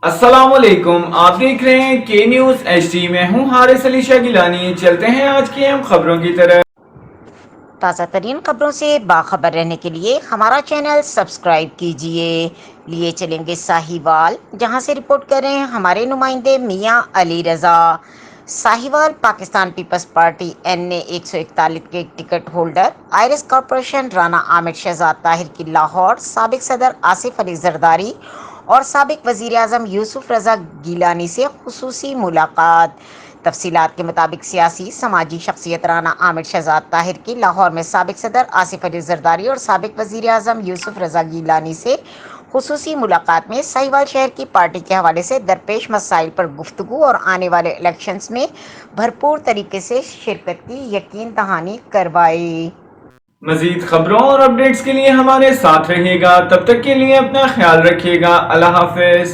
अस्सलामुअलैकुम, आप देख रहे हैं के न्यूज़ HD में हूँ हारिस अली शाह गिलानी। चलते हैं आज की अहम खबरों की तरफ। ताज़ा तरीन खबरों से बाखबर रहने के लिए हमारा चैनल सब्सक्राइब कीजिए। लिए चलेंगे साहिवाल, जहां से रिपोर्ट कर रहे हैं हमारे नुमाइंदे Mian Ali Raza. Sahiwal Pakistan peoples party NA 141 के टिकट होल्डर आयरिस कॉरपोरेशन राना आमिर शहजाद ताहिर की लाहौर साबिक सदर आसिफ अली जरदारी और साबिक वजीर आजम यूसुफ रजा गीलानी से खुसूसी मुलाकात। तफसीलात के मुताबिक सियासी समाजी शख्सियत राना आमिर शहजाद ताहिर की लाहौर में साबिक सदर आसिफ अली जरदारी और साबिक वजीर आजम यूसुफ रजा गीलानी से खुसूसी मुलाकात में साहिवाल शहर की पार्टी के हवाले से दरपेश मसाइल पर गुफ्तगू और आने वाले इलेक्शंस में भरपूर तरीके से शिरकत की यकीन दहानी करवाई। मजीद खबरों और अपडेट्स के लिए हमारे साथ रहिएगा। तब तक के लिए अपना ख्याल रखिएगा। अल्लाह हाफिज।